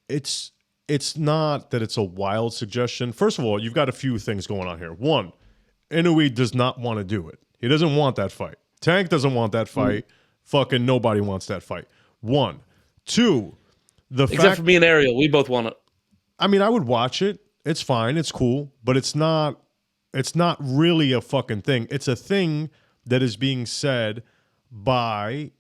it's not that it's a wild suggestion. First of all, you've got a few things going on here. One, Inoue does not want to do it. He doesn't want that fight. Tank doesn't want that fight. Fucking nobody wants that fight. One. Two, except for me and Ariel, we both want it. I mean, I would watch it. It's fine. It's cool. But it's not really a fucking thing. It's a thing that is being said by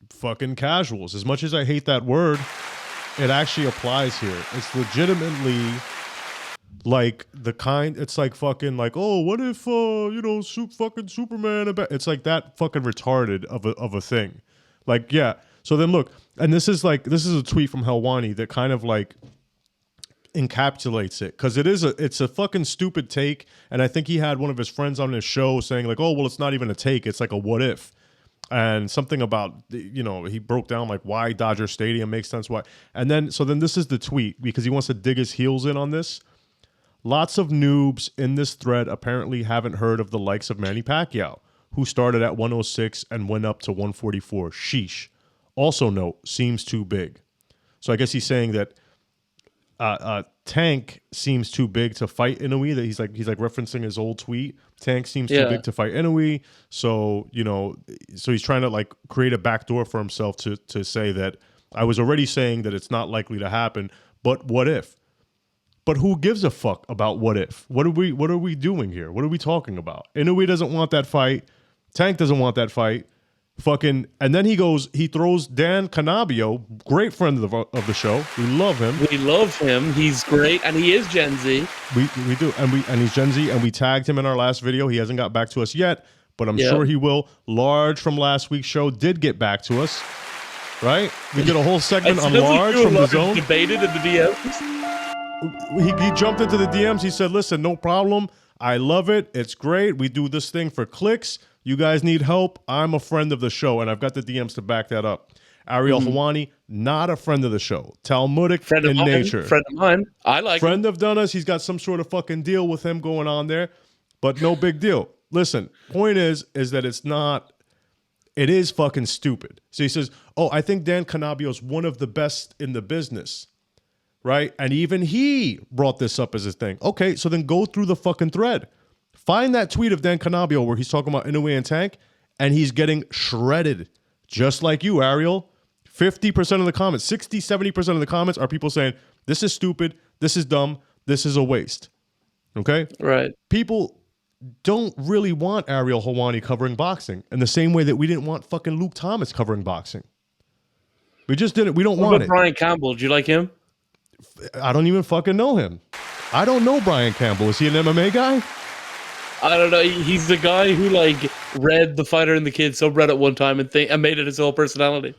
fucking casuals. As much as I hate that word, it actually applies here. It's legitimately like the kind, it's like fucking like, oh, what if, fucking Superman, it's like that fucking retarded of a thing. Like, yeah. So then look, and this is a tweet from Helwani that kind of like encapsulates it, because it's a fucking stupid take, and I think he had one of his friends on his show saying like, oh, well, it's not even a take, it's like a what if, and something about, he broke down like why Dodger Stadium makes sense, why, and then this is the tweet, because he wants to dig his heels in on this. Lots of noobs in this thread apparently haven't heard of the likes of Manny Pacquiao, who started at 106 and went up to 144. Sheesh. Also note, seems too big. So I guess he's saying that Tank seems too big to fight Inoue. That he's like referencing his old tweet. Tank seems too big to fight Inoue. So so he's trying to like create a backdoor for himself to say that I was already saying that it's not likely to happen. But what if? But who gives a fuck about what if? What are we doing here? What are we talking about? Inoue doesn't want that fight. Tank doesn't want that fight. Fucking, and then he throws Dan Canabio, great friend of the show. We love him. We love him. He's great, and he is Gen Z. We do, and he's Gen Z, and we tagged him in our last video. He hasn't got back to us yet, but I'm sure he will. Large from last week's show did get back to us, right? We did a whole segment on Large from the Zone. Debated in the DMs. He jumped into the DMs. He said, "Listen, no problem. I love it. It's great. We do this thing for clicks. You guys need help. I'm a friend of the show," and I've got the DMs to back that up. Ariel Helwanni, not a friend of the show. Talmudic in nature. Friend of mine. I like friend of Donnagh's. He's got some sort of fucking deal with him going on there, but no big deal. Listen, point is that it's not. It is fucking stupid. So he says, "Oh, I think Dan Canabio is one of the best in the business." Right? And even he brought this up as a thing. Okay, so then go through the fucking thread. Find that tweet of Dan Canabio where he's talking about Inoue and Tank, and he's getting shredded. Just like you, Ariel. 50% of the comments, 60, 70% of the comments are people saying, this is stupid, this is dumb, this is a waste. Okay? Right. People don't really want Ariel Helwani covering boxing in the same way that we didn't want fucking Luke Thomas covering boxing. We just didn't. We don't want it. Brian Campbell, do you like him? I don't even fucking know him. I don't know Brian Campbell. Is he an MMA guy? I don't know. He's the guy who like read The Fighter and the Kid subreddit one time and made it his whole personality.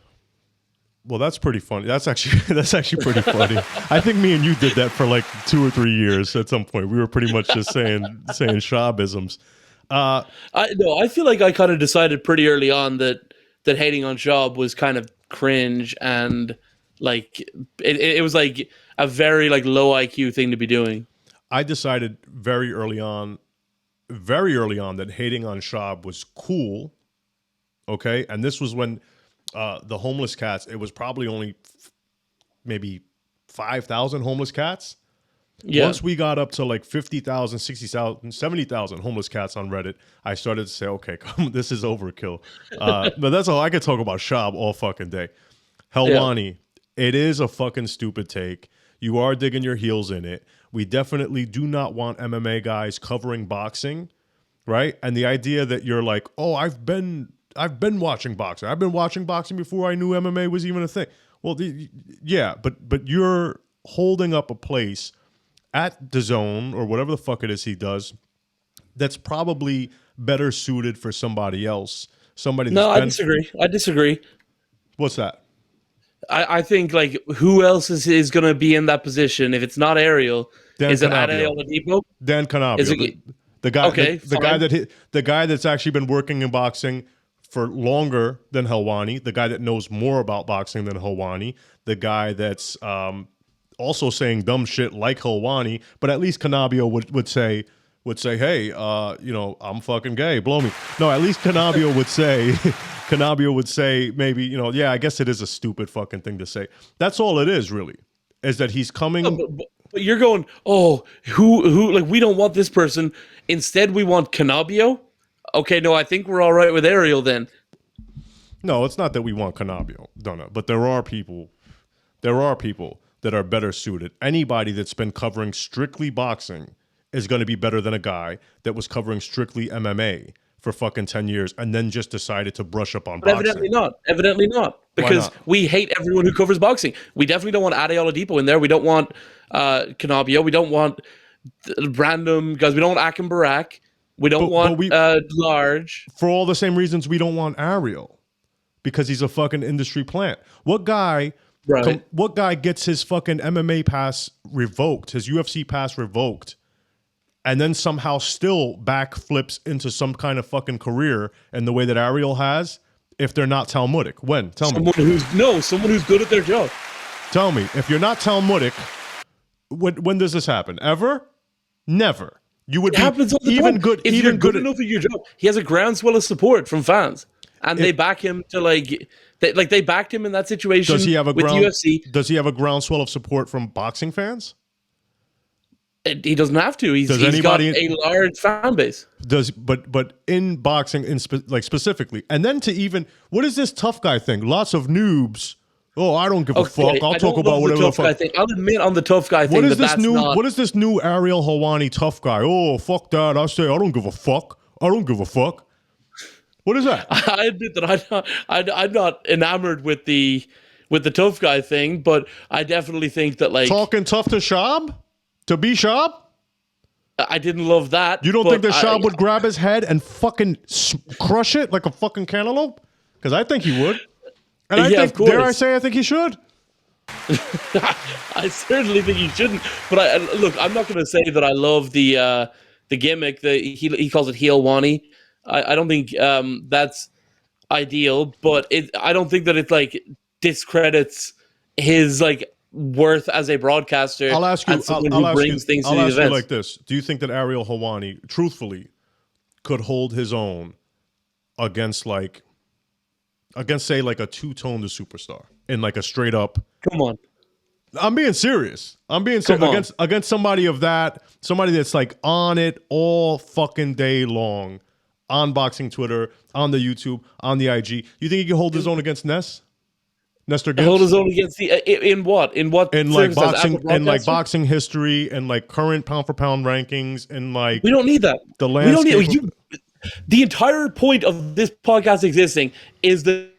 Well, that's pretty funny. That's actually pretty funny. I think me and you did that for like 2 or 3 years at some point. We were pretty much just saying Shabisms. I feel like I kind of decided pretty early on that hating on Shab was kind of cringe, and like it was like a very like low IQ thing to be doing. I decided very early on that hating on Shab was cool. Okay, and this was when the homeless cats. It was probably only maybe 5,000 homeless cats. Yeah. Once we got up to like 50,000, 60,000, 70,000 homeless cats on Reddit, I started to say, okay, this is overkill. But that's all. I could talk about Shab all fucking day. Helwani, it is a fucking stupid take. You are digging your heels in it. We definitely do not want MMA guys covering boxing, right? And the idea that you're like, oh, I've been watching boxing. I've been watching boxing before I knew MMA was even a thing. Well, yeah, but you're holding up a place at the Zone or whatever the fuck it is he does that's probably better suited for somebody else. I disagree. What's that? I think like who else is going to be in that position if it's not Ariel? Is it Ariel Oladipo? Dan Canabio, the guy, okay, the guy that's actually been working in boxing for longer than Helwani, the guy that knows more about boxing than Helwani, the guy that's also saying dumb shit like Helwani, but at least Canabio would say, hey, I'm fucking gay, blow me. No, at least Canabio would say, maybe, yeah, I guess it is a stupid fucking thing to say. That's all it is, really. is that he's coming. But you're going, oh, who? Like, we don't want this person. Instead, we want Canabio. Okay, no, I think we're all right with Ariel then. No, it's not that we want Canabio, Donagh, but there are people that are better suited. Anybody that's been covering strictly boxing is going to be better than a guy that was covering strictly MMA for fucking 10 years and then just decided to brush up on boxing. Evidently not. Because we hate everyone who covers boxing. We definitely don't want Ariel Helwanni in there. We don't want Canabio. We don't want random guys. We don't want Akim Barak. We don't want Large. For all the same reasons we don't want Ariel. Because he's a fucking industry plant. What guy gets his fucking MMA pass revoked, his UFC pass revoked, and then somehow still backflips into some kind of fucking career in the way that Ariel has, if they're not Talmudic? When? Tell me. Someone who's good at their job. Tell me, if you're not Talmudic, when does this happen? Ever? Never. You would happens all the even time. good. If even you're good enough at your job, he has a groundswell of support from fans, and they back him to they backed him in that situation. Does he have with UFC? Does he have a groundswell of support from boxing fans? He doesn't have to. He's got a large fan base. But in boxing, specifically, and then to even what is this tough guy thing? Lots of noobs. Oh, I don't give a fuck. I'll talk about whatever the fuck. I'll admit on the tough guy thing. What is this new Ariel Helwani tough guy? Oh, fuck that. I say I don't give a fuck. I don't give a fuck. What is that? I admit that I'm not enamored with the tough guy thing, but I definitely think that talking tough to Shab, to be Shab. I didn't love that. You don't think that Shab would grab his head and fucking crush it like a fucking cantaloupe? Because I think he would. And I think he should. I certainly think he shouldn't. But look, I'm not going to say that I love the gimmick. He calls it Helwani. I don't think that's ideal, but I don't think that it discredits his worth as a broadcaster. I'll ask you. I'll ask you like this: do you think that Ariel Helwani, truthfully, could hold his own against say a two-tone the superstar in a straight up? Come on. I'm being serious. Against somebody that's on it all fucking day long, on boxing Twitter, on the YouTube, on the IG. You think he can hold his own against Nestor Gibbs? Hold his own against in what? In boxing history and current pound for pound rankings and we don't need that. The landscape. The entire point of this podcast existing is that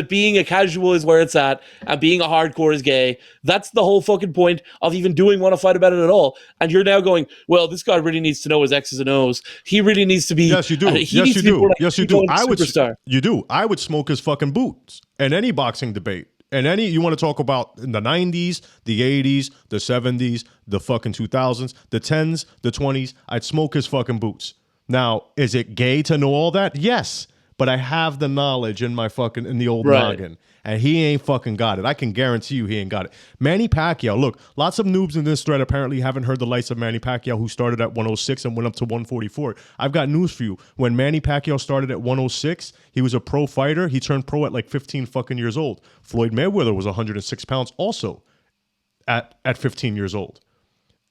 being a casual is where it's at, and being a hardcore is gay. That's the whole fucking point of even doing Want to Fight About it at all. And you're now going, well, this guy really needs to know his X's and O's. He really needs to be. Yes, you do. Yes, you do. Yes, you do. You do. I would smoke his fucking boots in any boxing debate. And you want to talk about in the 90s, the 80s, the 70s, the fucking 2000s, the 10s, the 20s, I'd smoke his fucking boots. Now, is it gay to know all that? Yes. But I have the knowledge in the old noggin. And he ain't fucking got it. I can guarantee you he ain't got it. Manny Pacquiao, look, lots of noobs in this thread apparently haven't heard the likes of Manny Pacquiao, who started at 106 and went up to 144. I've got news for you. When Manny Pacquiao started at 106, he was a pro fighter. He turned pro at 15 fucking years old. Floyd Mayweather was 106 pounds also at 15 years old.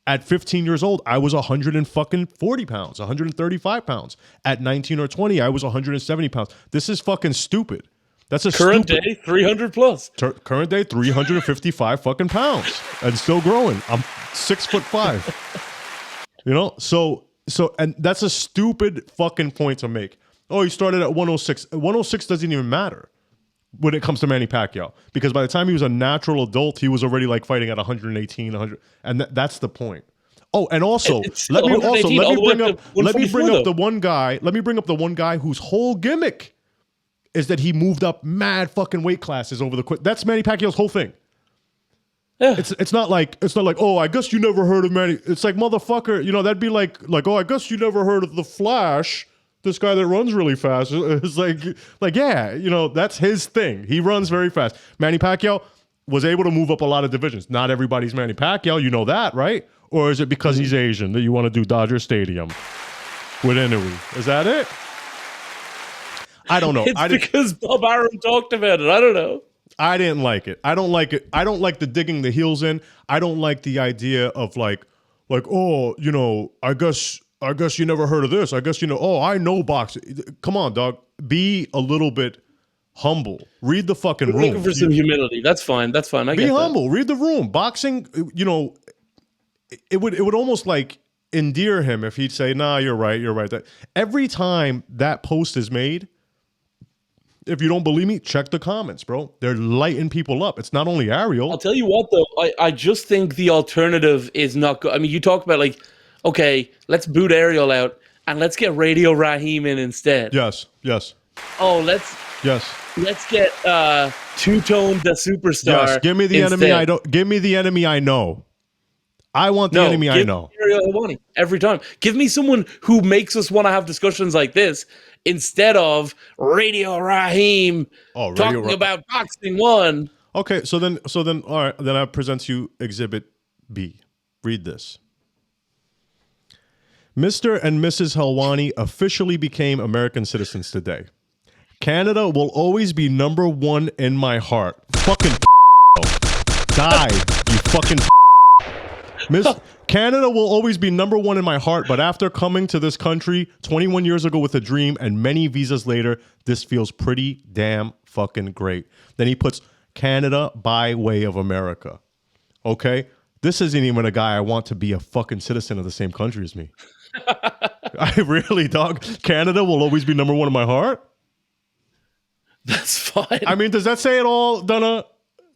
At 15 years old, I was 140 pounds, 135 pounds. At 19 or 20, I was 170 pounds. This is fucking stupid. That's a current day 300 plus. Current day 355 fucking pounds and still growing. I'm 6'5". So and that's a stupid fucking point to make. Oh, he started at 106. 106 doesn't even matter when it comes to Manny Pacquiao, because by the time he was a natural adult, he was already fighting at 118, 100, and that's the point. Oh, and also let me bring up the one guy whose whole gimmick is that he moved up mad fucking weight classes over the that's Manny Pacquiao's whole thing. Yeah. It's not like oh, I guess you never heard of Manny. It's like, motherfucker, that'd be like oh, I guess you never heard of the Flash. This guy that runs really fast. It's yeah, that's his thing. He runs very fast. Manny Pacquiao was able to move up a lot of divisions. Not everybody's Manny Pacquiao, you know that, right? Or is it because he's Asian that you want to do Dodger Stadium with Inoue? Is that it? I don't know. It's because Bob Arum talked about it. I don't know. I didn't like it. I don't like it. I don't like the digging the heels in. I don't like the idea of like, oh, you know, I guess you never heard of this. I guess, you know, oh, I know boxing. Come on, dog. Be a little bit humble. Read the fucking room. Looking for some humility. That's fine. That's fine. Be humble. Read the room. Boxing, you know, it would almost like endear him if he'd say, nah, you're right. That every time that post is made, if you don't believe me, check the comments, bro. They're lighting people up. It's not only Ariel. I'll tell you what, though. I just think the alternative is not good. I mean, you talk about like, okay, let's boot Ariel out and let's get Radio Raheem in instead. Yes. Oh, let's get Two-Tone the Superstar. Yes, give me the instead. enemy I don't. Give me the enemy I know. I want the enemy I know. Ariel Helwani every time. Give me someone who makes us want to have discussions like this instead of Radio Raheem talking about Boxing 1. Okay, so then, all right. Then I present you Exhibit B. Read this. Mr. and Mrs. Helwani officially became American citizens today. Canada will always be number one in my heart. Fucking die, you fucking Canada will always be number one in my heart, but after coming to this country 21 years ago with a dream and many visas later, this feels pretty damn fucking great. Then he puts Canada by way of America. Okay? This isn't even a guy I want to be a fucking citizen of the same country as me. I really, dog. Canada will always be number one in my heart? That's fine. I mean, does that say it all, Donagh?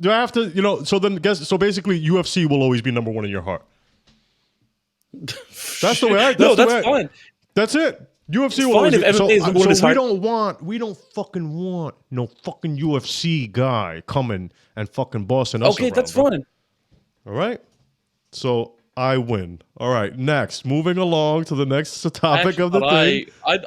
Do I have to, you know, so basically UFC will always be number one in your heart. That's the way that's fine. That's it. UFC will always be. We don't fucking want no fucking UFC guy coming and fucking bossing us around. Okay, that's fine. All right. So I win. All right. Next, moving along to the next topic of the thing. I